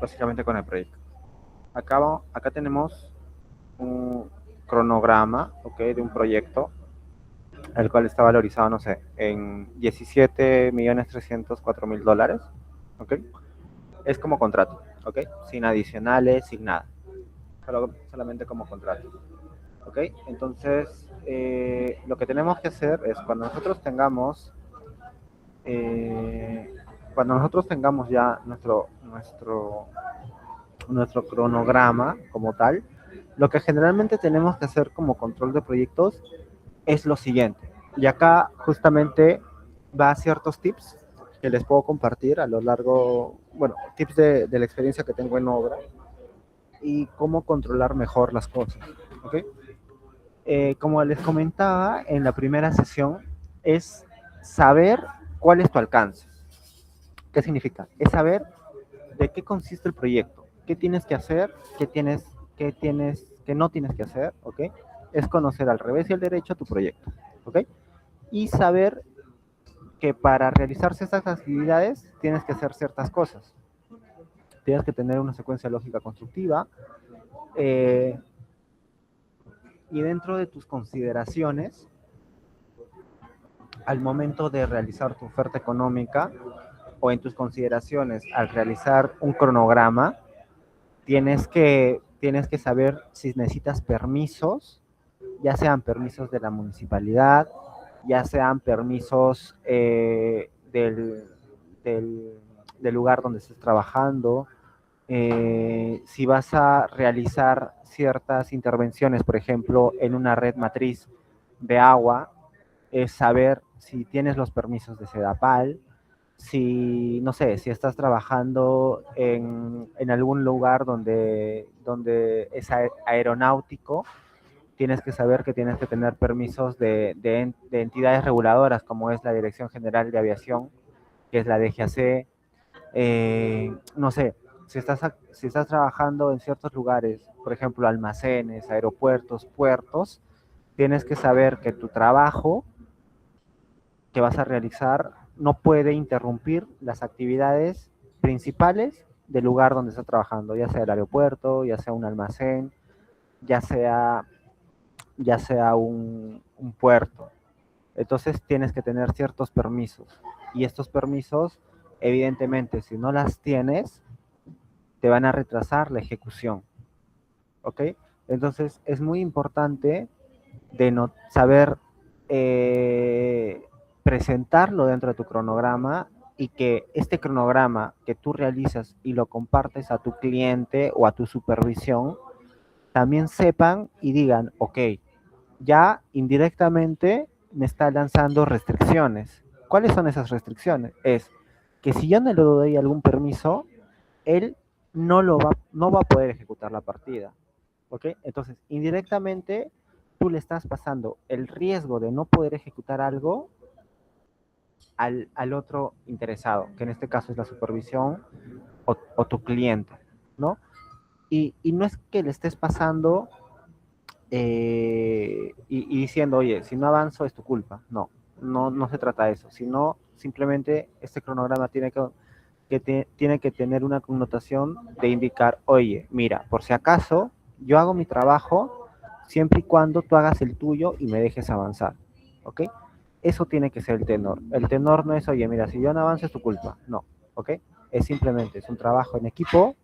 básicamente con el proyecto. Acá tenemos un cronograma, ¿ok? De un proyecto, el cual está valorizado, no sé, en 17.304.000 dólares, ¿ok? Es como contrato, ¿ok? Sin adicionales, sin nada. Solamente como contrato, ¿ok? Entonces, lo que tenemos que hacer es eh, cuando nosotros tengamos ya nuestro cronograma como tal, lo que generalmente tenemos que hacer como control de proyectos es lo siguiente. Y acá justamente va ciertos tips que les puedo compartir a lo largo, bueno, tips de la experiencia que tengo en obra y cómo controlar mejor las cosas. ¿Ok? Como les comentaba en la primera sesión, es saber cuál es tu alcance. ¿Qué significa? Es saber de qué consiste el proyecto, qué tienes que hacer, qué no tienes que hacer, ¿ok? Es conocer al revés y al derecho tu proyecto, ¿ok? Y saber que para realizarse estas actividades tienes que hacer ciertas cosas. Tienes que tener una secuencia lógica constructiva eh, y dentro de tus consideraciones, al momento de realizar tu oferta económica o en tus consideraciones al realizar un cronograma, tienes que saber si necesitas permisos, ya sean permisos de la municipalidad, ya sean permisos del lugar donde estés trabajando, si vas a realizar ciertas intervenciones, por ejemplo, en una red matriz de agua, es saber si tienes los permisos de Sedapal, si, no sé, si estás trabajando en algún lugar donde es aeronáutico, tienes que saber que tienes que tener permisos de entidades reguladoras, como es la Dirección General de Aviación, que es la DGAC. No sé, si estás trabajando en ciertos lugares, por ejemplo, almacenes, aeropuertos, puertos, tienes que saber que tu trabajo que vas a realizar no puede interrumpir las actividades principales del lugar donde estás trabajando, ya sea el aeropuerto, ya sea un almacén, ya sea, ya sea un puerto. Entonces tienes que tener ciertos permisos. Y estos permisos, evidentemente, si no las tienes, te van a retrasar la ejecución. ¿Ok? Entonces es muy importante de no saber presentarlo dentro de tu cronograma y que este cronograma que tú realizas y lo compartes a tu cliente o a tu supervisión, también sepan y digan, ok, ya indirectamente me está lanzando restricciones. ¿Cuáles son esas restricciones? Es que si yo no le doy algún permiso, él no va a poder ejecutar la partida. ¿Ok? Entonces, indirectamente, tú le estás pasando el riesgo de no poder ejecutar algo al otro interesado, que en este caso es la supervisión o tu cliente, ¿no? Y no es que le estés pasando y diciendo, oye, si no avanzo es tu culpa. No, no se trata de eso, sino simplemente este cronograma tiene que tener una connotación de indicar, oye, mira, por si acaso, yo hago mi trabajo siempre y cuando tú hagas el tuyo y me dejes avanzar, ¿ok? Eso tiene que ser el tenor. El tenor no es, oye, mira, si yo no avanzo es tu culpa, no, ¿ok? Es simplemente, es un trabajo en equipo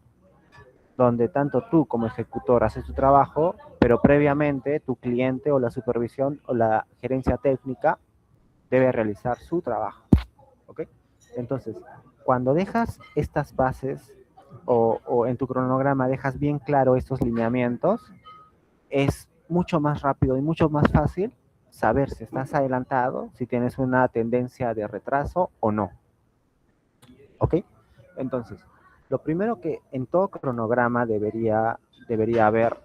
donde tanto tú como ejecutor haces tu trabajo, pero previamente tu cliente o la supervisión o la gerencia técnica debe realizar su trabajo, ¿ok? Entonces, cuando dejas estas bases o en tu cronograma dejas bien claro estos lineamientos, es mucho más rápido y mucho más fácil saber si estás adelantado, si tienes una tendencia de retraso o no, ¿ok? Entonces, lo primero que en todo cronograma debería haber,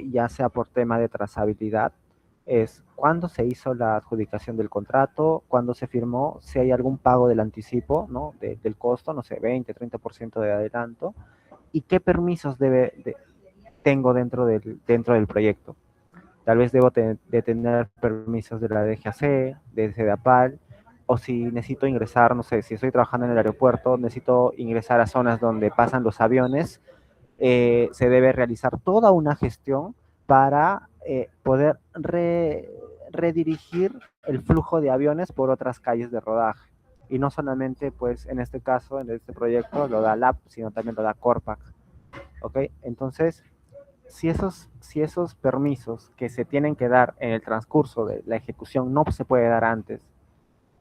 ya sea por tema de trazabilidad, es cuándo se hizo la adjudicación del contrato, cuándo se firmó, si hay algún pago del anticipo, ¿no? Del costo, no sé, 20, 30% de adelanto, y qué permisos tengo dentro del proyecto. Tal vez debo de tener permisos de la DGAC, de Sedapal, o si necesito ingresar, no sé, si estoy trabajando en el aeropuerto, necesito ingresar a zonas donde pasan los aviones, se debe realizar toda una gestión para poder redirigir el flujo de aviones por otras calles de rodaje. Y no solamente, pues, en este caso, en este proyecto, lo da LAP, sino también lo da Corpac. ¿Ok? Entonces, si esos permisos que se tienen que dar en el transcurso de la ejecución no se puede dar antes,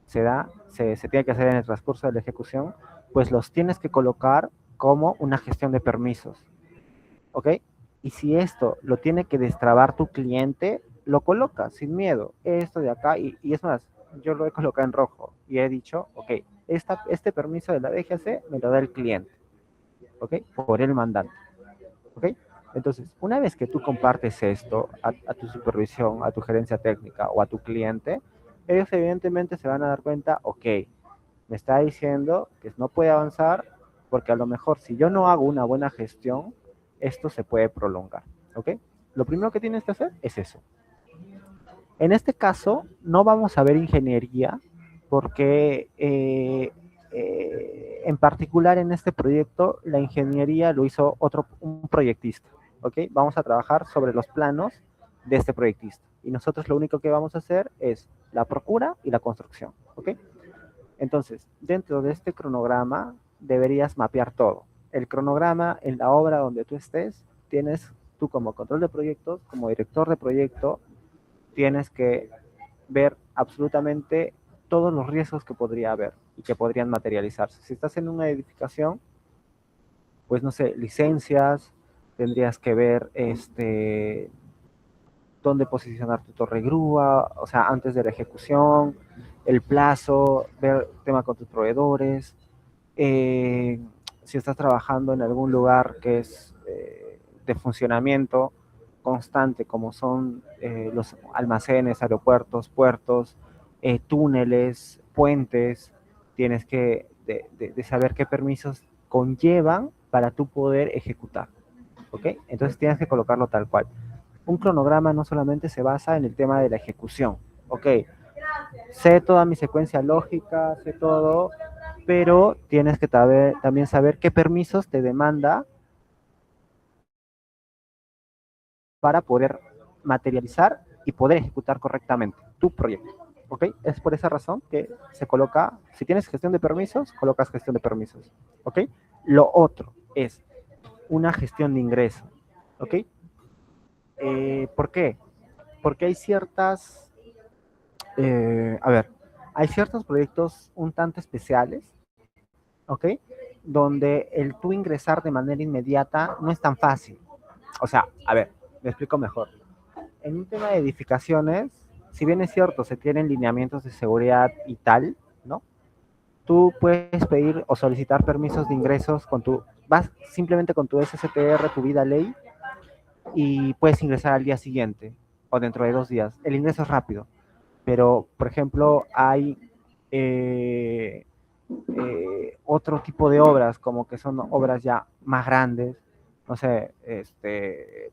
se tiene que hacer en el transcurso de la ejecución, pues los tienes que colocar como una gestión de permisos. ¿Ok? Y si esto lo tiene que destrabar tu cliente, lo coloca sin miedo. Esto de acá, y es más, yo lo he colocado en rojo y he dicho, ok, este permiso de la DGC me lo da el cliente, ¿ok? Por el mandante, ¿ok? Entonces, una vez que tú compartes esto a tu supervisión, a tu gerencia técnica o a tu cliente, ellos evidentemente se van a dar cuenta, ok, me está diciendo que no puede avanzar porque a lo mejor si yo no hago una buena gestión, esto se puede prolongar. ¿Ok? Lo primero que tienes que hacer es eso. En este caso, no vamos a ver ingeniería porque en particular en este proyecto la ingeniería lo hizo un proyectista. ¿Ok? Vamos a trabajar sobre los planos de este proyectista. Y nosotros lo único que vamos a hacer es la procura y la construcción. ¿Ok? Entonces, dentro de este cronograma deberías mapear todo. El cronograma en la obra donde tú estés, tienes tú como control de proyectos, como director de proyecto, tienes que ver absolutamente todos los riesgos que podría haber y que podrían materializarse. Si estás en una edificación, pues no sé, licencias, tendrías que ver dónde posicionar tu torre grúa, o sea, antes de la ejecución, el plazo, ver el tema con tus proveedores, eh, si estás trabajando en algún lugar que es de funcionamiento constante, como son los almacenes, aeropuertos, puertos, túneles, puentes, tienes que de saber qué permisos conllevan para tú poder ejecutar. ¿Ok? Entonces tienes que colocarlo tal cual. Un cronograma no solamente se basa en el tema de la ejecución. Ok, sé toda mi secuencia lógica, sé todo, pero tienes que también saber qué permisos te demanda para poder materializar y poder ejecutar correctamente tu proyecto. ¿Ok? Es por esa razón que se coloca, si tienes gestión de permisos, colocas gestión de permisos. ¿Ok? Lo otro es una gestión de ingreso. ¿Ok? ¿Por qué? Porque hay a ver, hay ciertos proyectos un tanto especiales, ¿ok? Donde el tú ingresar de manera inmediata no es tan fácil. O sea, a ver, me explico mejor. En un tema de edificaciones, si bien es cierto, se tienen lineamientos de seguridad y tal, ¿no? Tú puedes pedir o solicitar permisos de ingresos vas simplemente con tu SSTR, tu vida ley, y puedes ingresar al día siguiente o dentro de 2 días. El ingreso es rápido, pero, por ejemplo, hay eh, otro tipo de obras, como que son obras ya más grandes, no sé,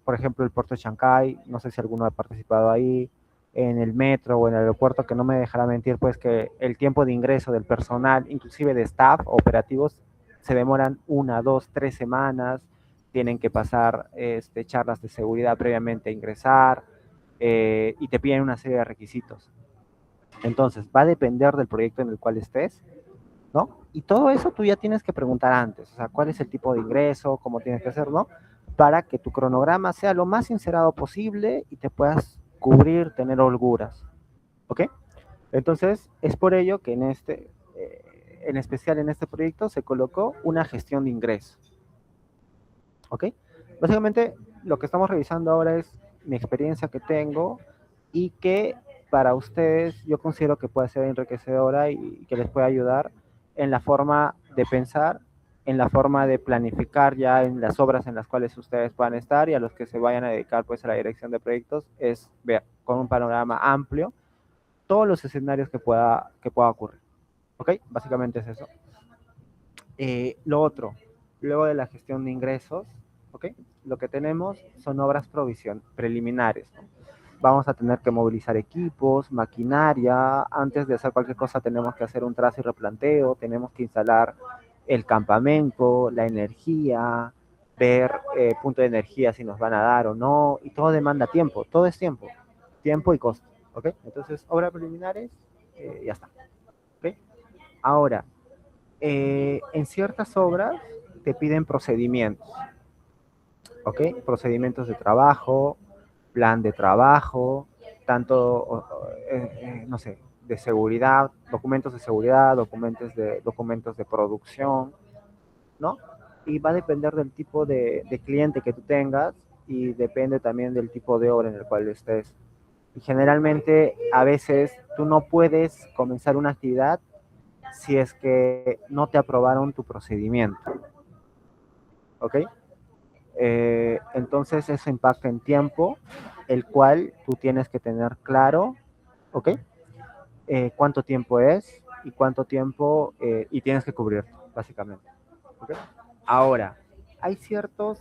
por ejemplo, el puerto de Chancay, no sé si alguno ha participado ahí, en el metro o en el aeropuerto, que no me dejará mentir, pues que el tiempo de ingreso del personal, inclusive de staff operativos, se demoran 1, 2, 3 semanas, tienen que pasar charlas de seguridad previamente a ingresar, y te piden una serie de requisitos. Entonces, va a depender del proyecto en el cual estés, ¿no? Y todo eso tú ya tienes que preguntar antes, o sea, cuál es el tipo de ingreso, cómo tienes que hacerlo, para que tu cronograma sea lo más sincerado posible y te puedas cubrir, tener holguras, ¿ok? Entonces, es por ello que en especial en este proyecto, se colocó una gestión de ingresos, ¿ok? Básicamente, lo que estamos revisando ahora es mi experiencia que tengo y que para ustedes yo considero que puede ser enriquecedora y que les puede ayudar en la forma de pensar, en la forma de planificar ya en las obras en las cuales ustedes puedan estar, y a los que se vayan a dedicar pues a la dirección de proyectos, es ver con un panorama amplio todos los escenarios que pueda ocurrir. ¿Ok? Básicamente es eso. Lo otro, luego de la gestión de ingresos, ¿ok? Lo que tenemos son obras preliminares, ¿no? vamos a tener que movilizar equipos, maquinaria, antes de hacer cualquier cosa tenemos que hacer un trazo y replanteo, tenemos que instalar el campamento, la energía, ver punto de energía si nos van a dar o no, y todo demanda tiempo, todo es tiempo, tiempo y costo, ¿ok? Entonces, obras preliminares, ya está, ¿ok? Ahora, en ciertas obras te piden procedimientos, ¿ok? Procedimientos de trabajo, plan de trabajo, tanto, no sé, de seguridad, documentos de producción, ¿no? Y va a depender del tipo de cliente que tú tengas y depende también del tipo de obra en el cual estés. Y generalmente, a veces, tú no puedes comenzar una actividad si es que no te aprobaron tu procedimiento, ¿ok? Entonces eso impacta en tiempo, el cual tú tienes que tener claro, ¿ok? Cuánto tiempo es y cuánto tiempo, y tienes que cubrir, básicamente. ¿Ok? Ahora, hay ciertos,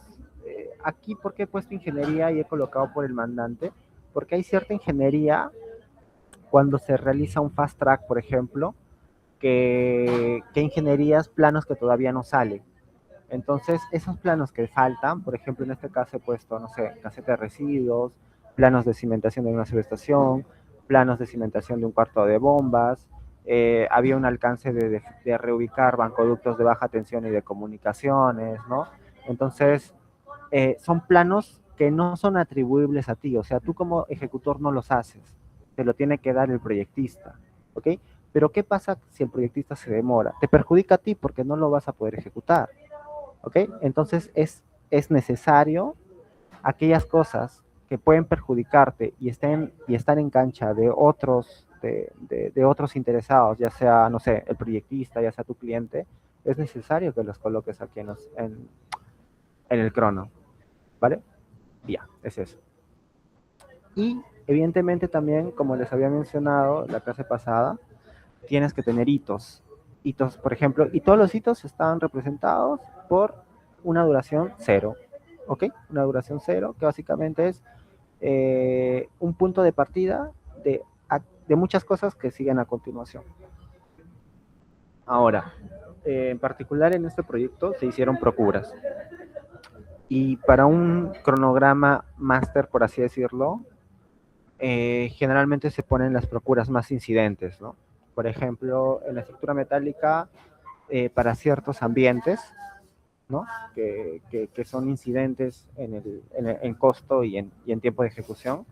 aquí porque he puesto ingeniería y he colocado por el mandante, porque hay cierta ingeniería cuando se realiza un fast track, por ejemplo, que ingenierías planos que todavía no salen. Entonces, esos planos que faltan, por ejemplo, en este caso he puesto, no sé, caseta de residuos, planos de cimentación de una subestación, planos de cimentación de un cuarto de bombas, había un alcance de reubicar bancoductos de baja tensión y de comunicaciones, ¿no? Entonces, son planos que no son atribuibles a ti, o sea, tú como ejecutor no los haces, te lo tiene que dar el proyectista, ¿ok? Pero ¿qué pasa si el proyectista se demora? Te perjudica a ti porque no lo vas a poder ejecutar. ¿Ok? Entonces es necesario aquellas cosas que pueden perjudicarte y están en cancha de otros, de otros interesados, ya sea, no sé, el proyectista, ya sea tu cliente, es necesario que los coloques aquí en el crono, ¿vale? Ya, es eso. Y evidentemente también, como les había mencionado la clase pasada, tienes que tener hitos. Hitos, por ejemplo, y todos los hitos están representados por una duración cero, ¿ok? Una duración cero, que básicamente es un punto de partida de muchas cosas que siguen a continuación. Ahora, en particular en este proyecto se hicieron procuras. Y para un cronograma máster, por así decirlo, generalmente se ponen las procuras más incidentes, ¿no? Por ejemplo, en la estructura metálica, para ciertos ambientes, ¿no? Que son incidentes en costo y en tiempo de ejecución,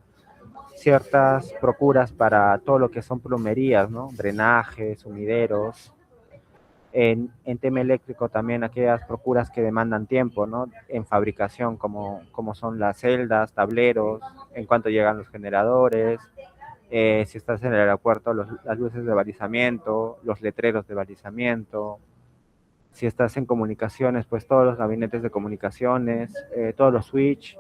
ciertas procuras para todo lo que son plomerías, ¿no? Drenajes, sumideros. En tema eléctrico también aquellas procuras que demandan tiempo, ¿no? En fabricación, como son las celdas, tableros, en cuanto llegan los generadores, si estás en el aeropuerto, las luces de balizamiento, los letreros de balizamiento, si estás en comunicaciones, pues todos los gabinetes de comunicaciones, todos los switch,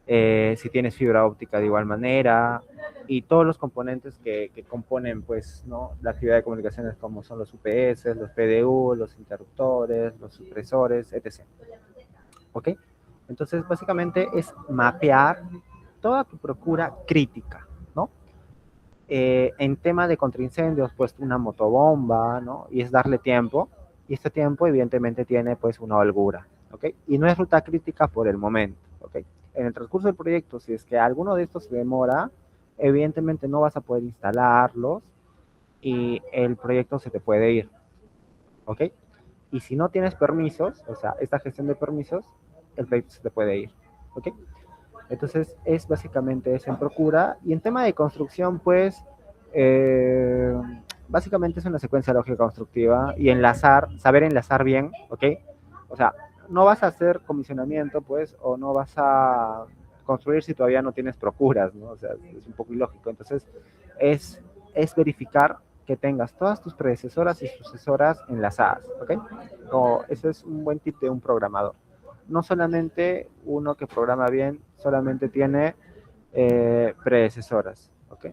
si tienes fibra óptica de igual manera, y todos los componentes que componen pues, ¿no? La actividad de comunicaciones como son los UPS, los PDU, los interruptores, los supresores, etc. ¿Ok? Entonces, básicamente es mapear toda tu procura crítica, ¿no? En tema de contraincendios, pues una motobomba, ¿no? Y es darle tiempo, y este tiempo evidentemente tiene pues una holgura, ¿ok? Y no es ruta crítica por el momento, ¿ok? En el transcurso del proyecto, si es que alguno de estos se demora, evidentemente no vas a poder instalarlos y el proyecto se te puede ir, ¿ok? Y si no tienes permisos, o sea, esta gestión de permisos, el proyecto se te puede ir, ¿ok? Entonces es básicamente eso en procura. Y en tema de construcción, pues eh, básicamente es una secuencia lógica constructiva y saber enlazar bien, ¿ok? O sea, no vas a hacer comisionamiento, pues, o no vas a construir si todavía no tienes procuras, ¿no? O sea, es un poco ilógico. Entonces, es, es verificar que tengas todas tus predecesoras y sucesoras enlazadas, ¿ok? Ese es un buen tip de un programador. No solamente uno que programa bien, solamente tiene predecesoras, ¿ok?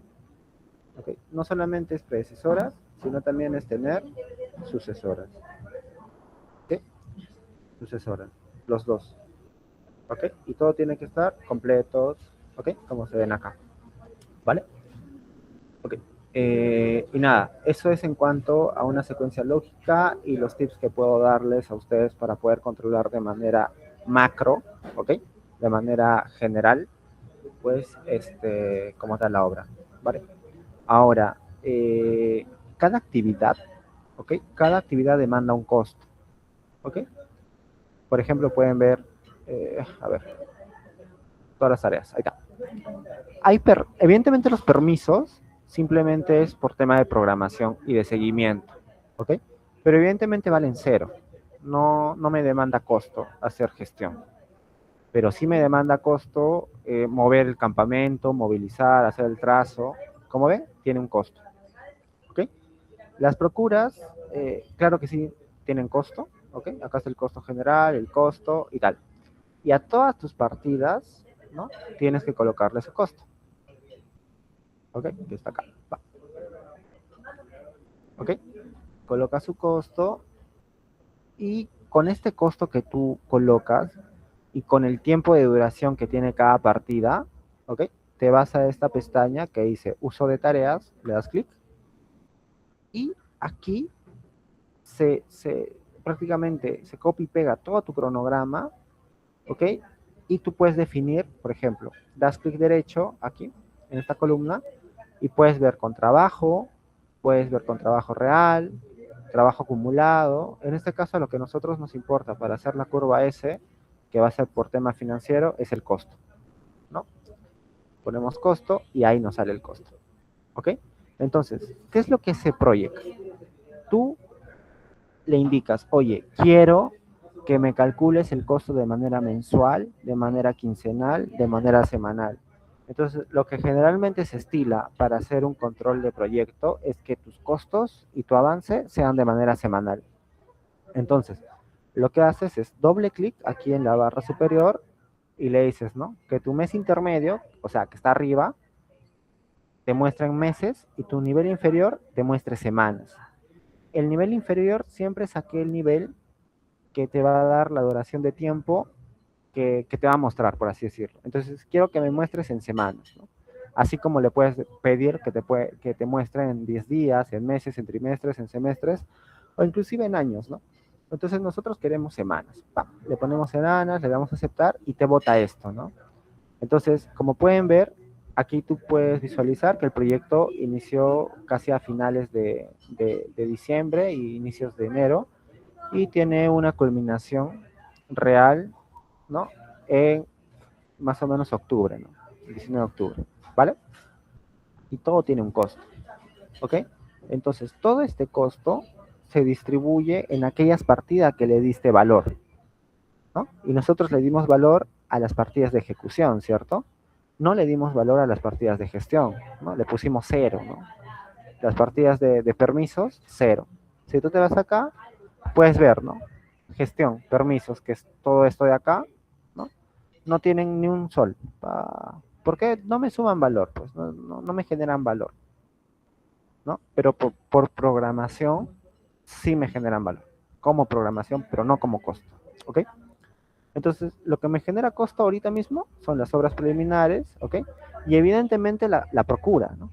¿Ok? No solamente es predecesoras, sino también es tener sucesoras, ¿ok? Sucesoras, los dos, ¿ok? Y todo tiene que estar completos, ¿ok? Como se ven acá. ¿vale? Ok. Y nada, eso es en cuanto a una secuencia lógica y los tips que puedo darles a ustedes para poder controlar de manera macro, ¿ok? De manera general, pues, cómo está la obra, ¿vale? Ahora, cada actividad, ¿ok? Cada actividad demanda un costo, ¿ok? Por ejemplo, pueden ver, a ver, todas las tareas, ahí está. Evidentemente los permisos simplemente es por tema de programación y de seguimiento, ¿ok? Pero evidentemente valen cero. No me demanda costo hacer gestión, pero sí me demanda costo mover el campamento, movilizar, hacer el trazo. Como ven, tiene un costo, ¿ok? Las procuras, claro que sí, tienen costo, ¿ok? Acá está el costo general, el costo y tal. Y a todas tus partidas, ¿no? Tienes que colocarle ese costo. ¿Ok? Que está acá. Va. ¿Ok? Coloca su costo y con este costo que tú colocas y con el tiempo de duración que tiene cada partida, ¿ok? Te vas a esta pestaña que dice uso de tareas, le das clic y aquí prácticamente se copia y pega todo tu cronograma, ¿ok? Y tú puedes definir, por ejemplo, das clic derecho aquí en esta columna y puedes ver con trabajo, puedes ver con trabajo real, trabajo acumulado. En este caso, lo que a nosotros nos importa para hacer la curva S, que va a ser por tema financiero, es el costo, ¿no? Ponemos costo y ahí nos sale el costo, ¿ok? Entonces, ¿qué es lo que se proyecta? Tú le indicas, oye, quiero que me calcules el costo de manera mensual, de manera quincenal, de manera semanal. Entonces, lo que generalmente se estila para hacer un control de proyecto es que tus costos y tu avance sean de manera semanal. Entonces, lo que haces es doble clic aquí en la barra superior y le dices, ¿no? Que tu mes intermedio, o sea, que está arriba, te muestra en meses y tu nivel inferior te muestre semanas. El nivel inferior siempre es aquel nivel que te va a dar la duración de tiempo que te va a mostrar, por así decirlo. Entonces, quiero que me muestres en semanas, ¿no? Así como le puedes pedir que te muestre en 10 días, en meses, en trimestres, en semestres, o inclusive en años, ¿no? Entonces, nosotros queremos semanas. Le ponemos semanas, le damos a aceptar y te bota esto, ¿no? Entonces, como pueden ver, aquí tú puedes visualizar que el proyecto inició casi a finales de diciembre y inicios de enero y tiene una culminación real, ¿no? En más o menos octubre, ¿no? El 19 de octubre, ¿vale? Y todo tiene un costo, ¿ok? Entonces, todo este costo se distribuye en aquellas partidas que le diste valor, ¿no? Y nosotros le dimos valor a las partidas de ejecución, ¿cierto? No le dimos valor a las partidas de gestión, ¿no? Le pusimos cero, ¿no? Las partidas de permisos, cero. Si tú te vas acá, puedes ver, ¿no? Gestión, permisos, que es todo esto de acá, ¿no? No tienen ni un sol. ¿Por qué no me suman valor? Pues no me generan valor, ¿no? Pero por programación sí me generan valor. Como programación, pero no como costo, ¿ok? Entonces, lo que me genera costo ahorita mismo son las obras preliminares, ¿ok? Y evidentemente la procura, ¿no?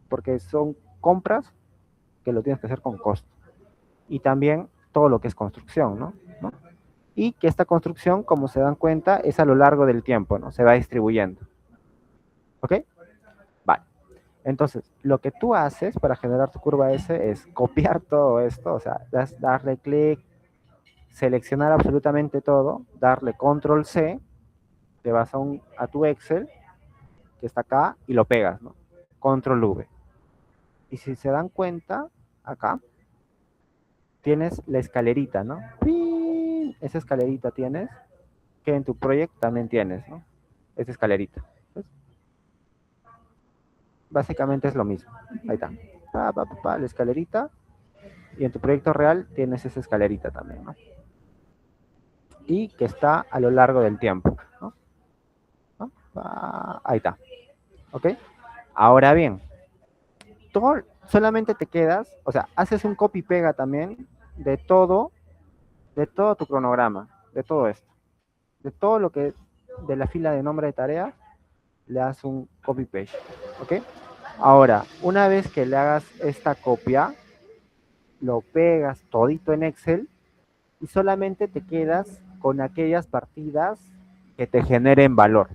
Porque son compras que lo tienes que hacer con costo. Y también todo lo que es construcción, ¿no? ¿No? Y que esta construcción, como se dan cuenta, es a lo largo del tiempo, ¿no? Se va distribuyendo. ¿Ok? Vale. Entonces, lo que tú haces para generar tu curva S es copiar todo esto, o sea, darle clic, seleccionar absolutamente todo, darle control C, te vas a tu Excel, que está acá, y lo pegas, ¿no? Control V. Y si se dan cuenta, acá tienes la escalerita, ¿no? ¡Pin! Esa escalerita tienes, que en tu proyecto también tienes, ¿no? Esa escalerita. Entonces, básicamente es lo mismo. Ahí está. La escalerita. Y en tu proyecto real tienes esa escalerita también, ¿no? Y que está a lo largo del tiempo, ¿no? ¿No? Ahí está. ¿Ok? Ahora bien, tú solamente te quedas, o sea, haces un copy pega también de todo tu cronograma, de todo esto, de todo lo que, de la fila de nombre de tareas, le das un copy-paste, ¿ok? Ahora, una vez que le hagas esta copia, lo pegas todito en Excel y solamente te quedas con aquellas partidas que te generen valor,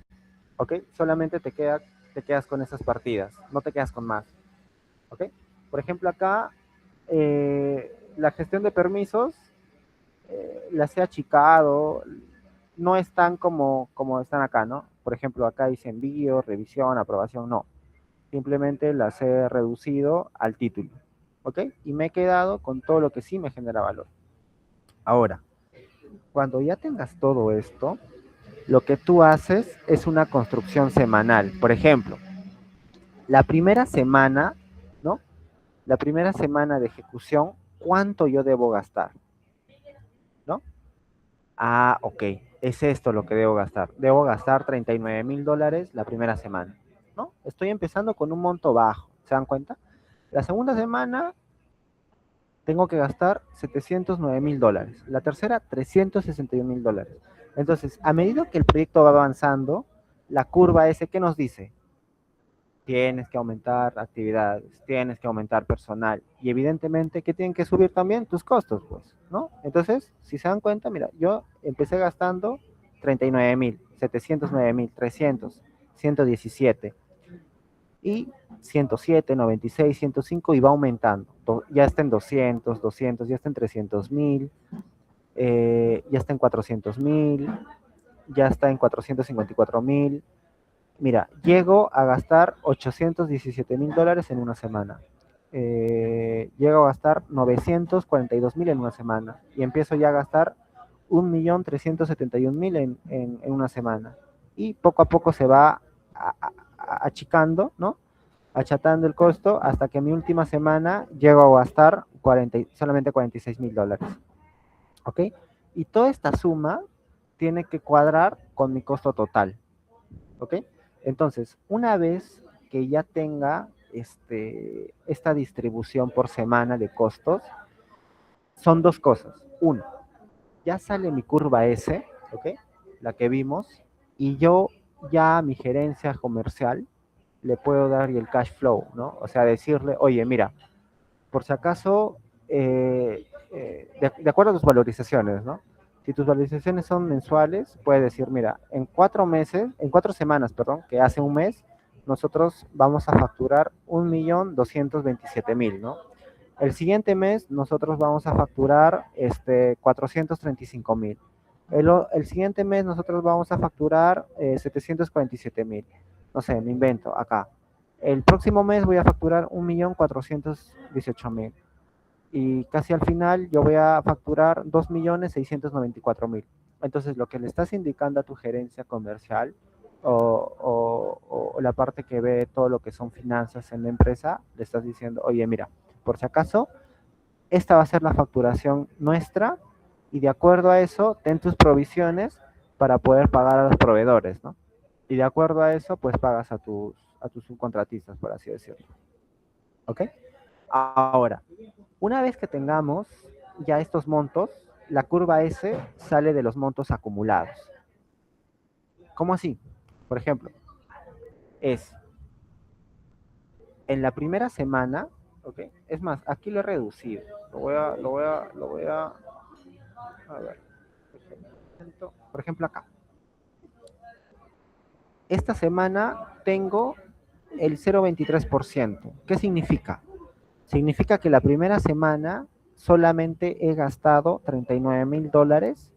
¿ok? Solamente te quedas con esas partidas, no te quedas con más, ¿ok? Por ejemplo, acá la gestión de permisos las he achicado, no están como están acá, ¿no? Por ejemplo, acá dice envío, revisión, aprobación, no. Simplemente las he reducido al título, ¿ok? Y me he quedado con todo lo que sí me genera valor. Ahora, cuando ya tengas todo esto, lo que tú haces es una construcción semanal. Por ejemplo, la primera semana, ¿no? La primera semana de ejecución, ¿cuánto yo debo gastar? ¿No? Ah, ok, es esto lo que debo gastar. Debo gastar $39,000 la primera semana, ¿no? Estoy empezando con un monto bajo, ¿se dan cuenta? La segunda semana tengo que gastar $709,000. La tercera, $361,000. Entonces, a medida que el proyecto va avanzando, la curva S, ¿qué nos dice? Tienes que aumentar actividades, tienes que aumentar personal y evidentemente que tienen que subir también tus costos, pues, ¿no? Entonces, si se dan cuenta, mira, yo empecé gastando 39,000, 709,000, 300, 117 y 107, 96, 105 y va aumentando. Ya está en 200, 200, ya está en 300,000, ya está en 400,000, ya está en 454,000. Mira, llego a gastar $817,000 en una semana. Llego a gastar 942,000 en una semana. Y empiezo ya a gastar 1,371,000 en una semana. Y poco a poco se va achicando, ¿no? Achatando el costo hasta que en mi última semana llego a gastar solamente $46,000. ¿Ok? Y toda esta suma tiene que cuadrar con mi costo total. ¿Ok? Entonces, una vez que ya tenga esta distribución por semana de costos, son dos cosas. Uno, ya sale mi curva S, ¿ok? La que vimos, y yo ya a mi gerencia comercial le puedo dar el cash flow, ¿no? O sea, decirle, oye, mira, por si acaso, de acuerdo a tus valorizaciones, ¿no? Si tus valorizaciones son mensuales, puedes decir, mira, en 4 meses, en 4 semanas, perdón, que hace un mes, nosotros vamos a facturar 1,227,000, ¿no? El siguiente mes nosotros vamos a facturar 435,000. El siguiente mes nosotros vamos a facturar 747,000. No sé, me invento acá. El próximo mes voy a facturar 1,418,000 y casi al final yo voy a facturar 2,694,000. Entonces, lo que le estás indicando a tu gerencia comercial o la parte que ve todo lo que son finanzas en la empresa, le estás diciendo, oye, mira, por si acaso, esta va a ser la facturación nuestra y de acuerdo a eso, ten tus provisiones para poder pagar a los proveedores, ¿no? Y de acuerdo a eso, pues pagas a tus subcontratistas, por así decirlo. ¿Ok? Ahora, una vez que tengamos ya estos montos, la curva S sale de los montos acumulados. ¿Cómo así? Por ejemplo, es en la primera semana, ¿ok? Es más, aquí lo he reducido. A ver, por ejemplo acá. Esta semana tengo el 0,23%. ¿Qué significa? Significa que la primera semana solamente he gastado $39,000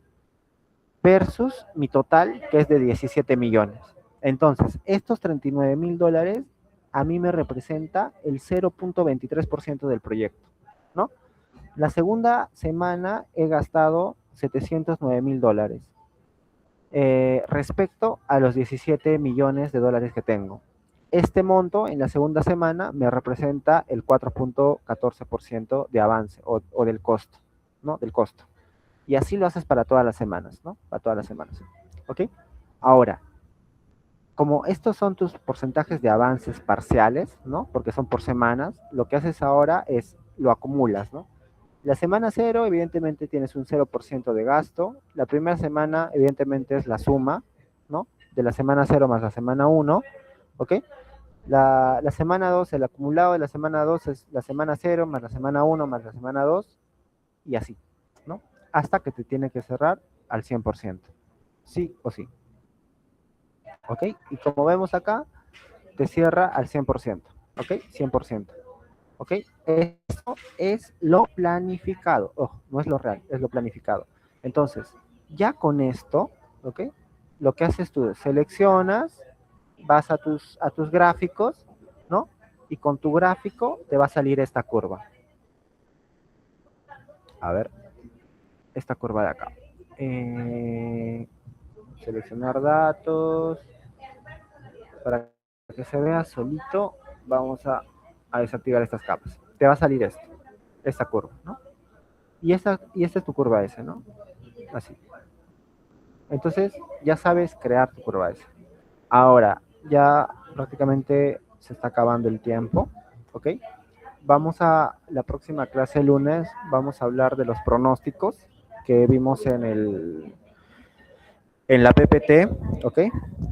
versus mi total, que es de 17 millones. Entonces, estos $39,000 a mí me representa el 0,23% del proyecto, ¿no? La segunda semana he gastado $709,000 respecto a los 17 millones de dólares que tengo. Este monto en la segunda semana me representa el 4,14% de avance o del costo, ¿no? Del costo. Y así lo haces para todas las semanas, ¿no? Para todas las semanas. ¿Ok? Ahora, como estos son tus porcentajes de avances parciales, ¿no? Porque son por semanas, lo que haces ahora es lo acumulas, ¿no? La semana cero, evidentemente, tienes un 0% de gasto. La primera semana, evidentemente, es la suma, ¿no? De la semana cero más la semana uno. ¿ok? La semana 2, el acumulado de la semana 2 es la semana 0 más la semana 1 más la semana 2 y así, ¿no? Hasta que te tiene que cerrar al 100%, sí o sí, ¿ok? Y como vemos acá, te cierra al 100%, ¿ok? 100%, ¿ok? Esto es lo planificado, ojo, no es lo real, es lo planificado. Entonces, ya con esto, ¿ok? Lo que haces tú es seleccionas, vas a tus gráficos, ¿no? Y con tu gráfico te va a salir esta curva. A ver, esta curva de acá. Seleccionar datos. Para que se vea solito, vamos a desactivar estas capas. Te va a salir esto, esta curva, ¿no? Y esta es tu curva S, ¿no? Así. Entonces, ya sabes crear tu curva S. Ahora, ya prácticamente se está acabando el tiempo, ¿ok? Vamos a la próxima clase el lunes, vamos a hablar de los pronósticos que vimos en la PPT, ¿ok?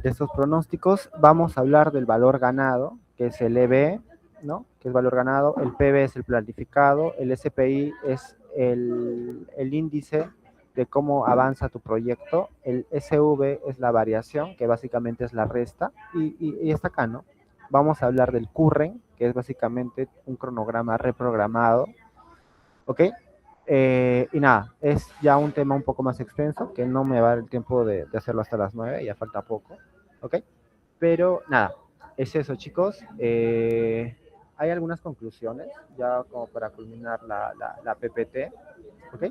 De estos pronósticos, vamos a hablar del valor ganado, que es el EB, ¿no? Que es valor ganado, el PB es el planificado, el SPI es el índice de cómo avanza tu proyecto, el SV es la variación, que básicamente es la resta, y está acá, ¿no? Vamos a hablar del current, que es básicamente un cronograma reprogramado, ¿ok? Y nada, es ya un tema un poco más extenso, que no me va a dar el tiempo de hacerlo hasta las 9, ya falta poco, ¿ok? Pero nada, es eso, chicos. Hay algunas conclusiones, ya como para culminar la PPT, ¿ok?